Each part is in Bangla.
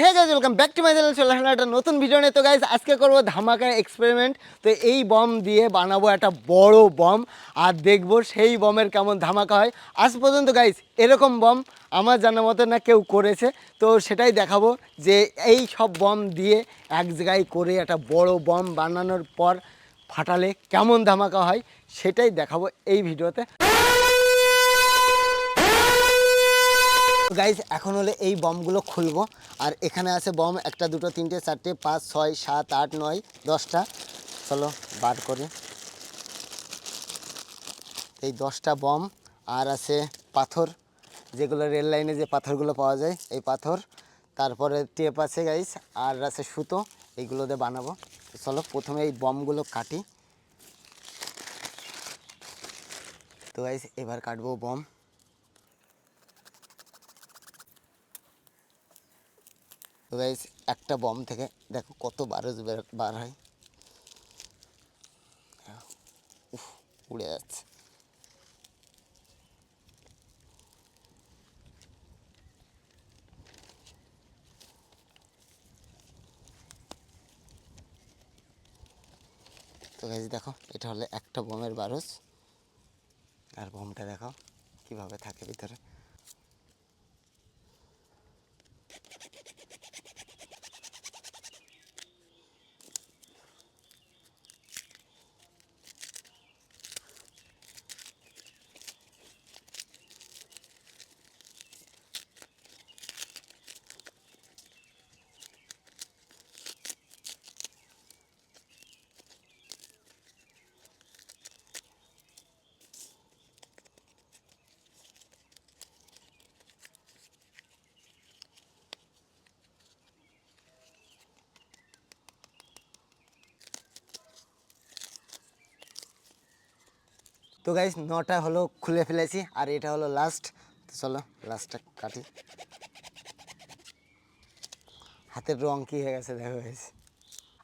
Hey guys, welcome back to my channel. চলে আসলাম একটা নতুন ভিডিও নিয়ে। তো গাইস, আজকে করবো ধামাকা এক্সপেরিমেন্ট। তো এই বম দিয়ে বানাবো একটা বড় বম, আর দেখবো সেই বমের কেমন ধামাকা হয়। আজ পর্যন্ত গাইস এরকম বম আমার জানা মতো না কেউ করেছে। তো সেটাই দেখাবো যে এই সব বম দিয়ে এক জায়গায় করে একটা বড় বম বানানোর পর ফাটালে কেমন ধামাকা হয়, সেটাই দেখাবো এই ভিডিওতে। গাইজ এখন হলে এই বমগুলো খুলবো। আর এখানে আছে বম, একটা দুটো তিনটে চারটে 5 6 7 8 9 10টা। চলো বার করি এই 10টা বম। আর আছে পাথর, যেগুলো রেল লাইনে যে পাথরগুলো পাওয়া যায় এই পাথর। তারপরে টেপ আছে গাইজ, আর আছে সুতো, এইগুলো দিয়ে বানাবো। চলো প্রথমে এই বমগুলো কাটি। তো গাইজ এবার কাটবো বম। তো গাইজ একটা বম থেকে দেখো কত বারুদ বার হয়, উড়ে যাচ্ছে। তো গাইজ দেখো এটা হলো একটা বমের বারুদ, আর বমটা দেখো কিভাবে থাকে ভিতরে। তো গাইজ 9টা হলো খুলে ফেলেছি, আর এটা হলো লাস্ট। তো চলো লাস্টটা কাটি। হাতের রং কী হয়ে গেছে দেখো গাইজ।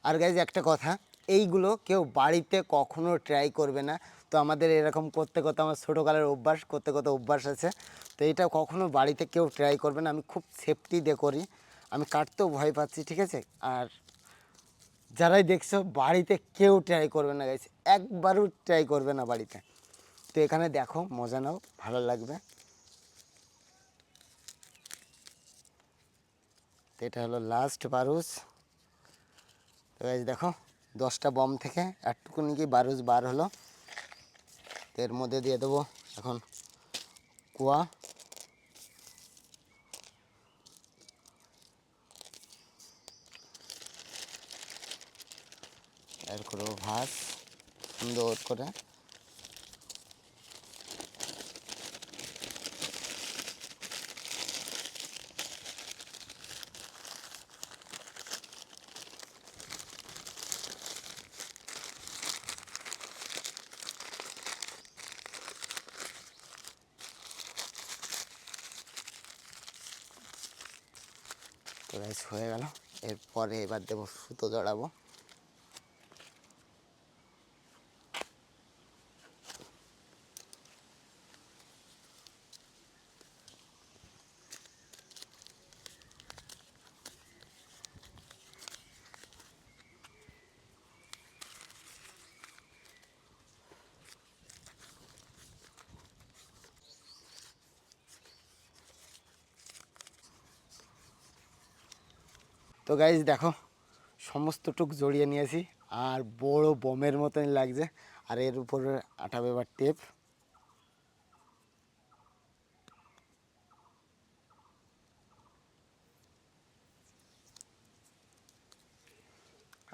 আর গাইজ একটা কথা, এইগুলো কেউ বাড়িতে কখনো ট্রাই করবে না। তো আমাদের এরকম করতে করতে আমার ছোটোকালের অভ্যাস, করতে করতে অভ্যাস আছে। তো এটা কখনো বাড়িতে কেউ ট্রাই করবে না। আমি খুব সেফটি দিয়ে করি, আমি কাটতেও ভয় পাচ্ছি, ঠিক আছে। আর যারাই দেখছো বাড়িতে কেউ ট্রাই করবে না গাইজ, একবারও ট্রাই করবে না বাড়িতে। তো এখানে দেখো, মজা নাও, ভালো লাগবে। তো এটা হলো লাস্ট বারুস। তো গাইজ দেখো 10টা বম থেকে একটুকুনি কি বারুস বার হলো। তো এর মধ্যে দিয়ে দেবো এখন কুয়া। এর করবো ভাস সুন্দর করে। তো গাইজ হয়ে গেল। এরপরে এবার দেবো সুতো জড়াবো। তো গাইজ দেখো সমস্তটুক জড়িয়ে নিয়েছি, আর বড় বোমের মতনই লাগছে। আর এর উপরে আঠাবে এবার টেপ।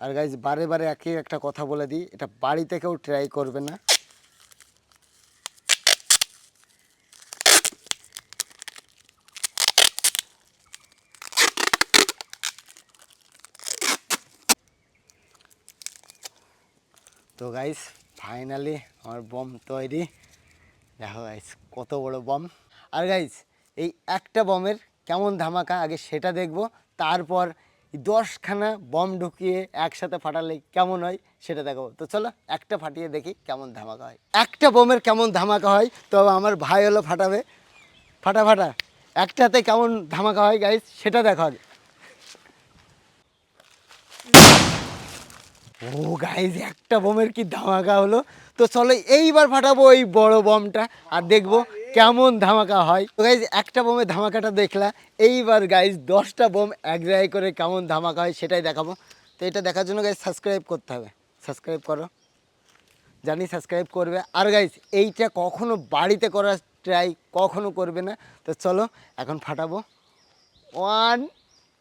আর গাইজ বারে বারে একই একটা কথা বলে দিই, এটা বাড়িতে কেউ ট্রাই করবে না। তো গাইস ফাইনালি আমার বম তৈরি। দেখো গাইস কত বড় বম। আর গাইস এই একটা বমের কেমন ধামাকা আগে সেটা দেখবো, তারপর 10খানা বম ঢুকিয়ে একসাথে ফাটালে কেমন হয় সেটা দেখাবো। তো চলো একটা ফাটিয়ে দেখি কেমন ধামাকা হয়, একটা বমের কেমন ধামাকা হয়। তো আমার ভাই হলো ফাটাবে, ফাটা ফাটা একটাতে কেমন ধামাকা হয় গাইস সেটা দেখো আগে। ও গাইজ একটা বোমের কি ধামাকা হলো। তো চলো এইবার ফাটাবো এই বড় বমটা আর দেখবো কেমন ধামাকা হয়। তো গাইজ একটা বোমের ধামাকাটা দেখলা, এইবার গাইজ 10টা বোম এক জায়গায় করে কেমন ধামাকা হয় সেটাই দেখাবো। তো এটা দেখার জন্য গাইজ সাবস্ক্রাইব করতে হবে, সাবস্ক্রাইব করো, জানি সাবস্ক্রাইব করবে। আর গাইজ এইটা কখনো বাড়িতে করার ট্রাই কখনো করবে না। তো চলো এখন ফাটাবো, 1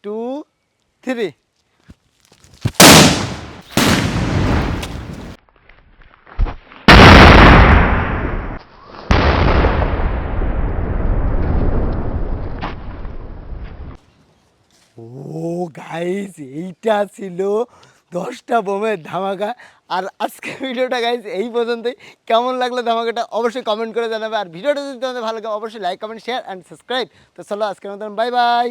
2 3। ও গাইস এইটা ছিল 10টা বোমের ধামাকা। আর আজকের ভিডিওটা গাইস এই পর্যন্তই। কেমন লাগলো ধামাকাটা অবশ্যই কমেন্ট করে জানাবে। আর ভিডিওটা যদি তোমাদের ভালো লাগে অবশ্যই like comment share and subscribe. তো চলো আজকের মতন বাই বাই।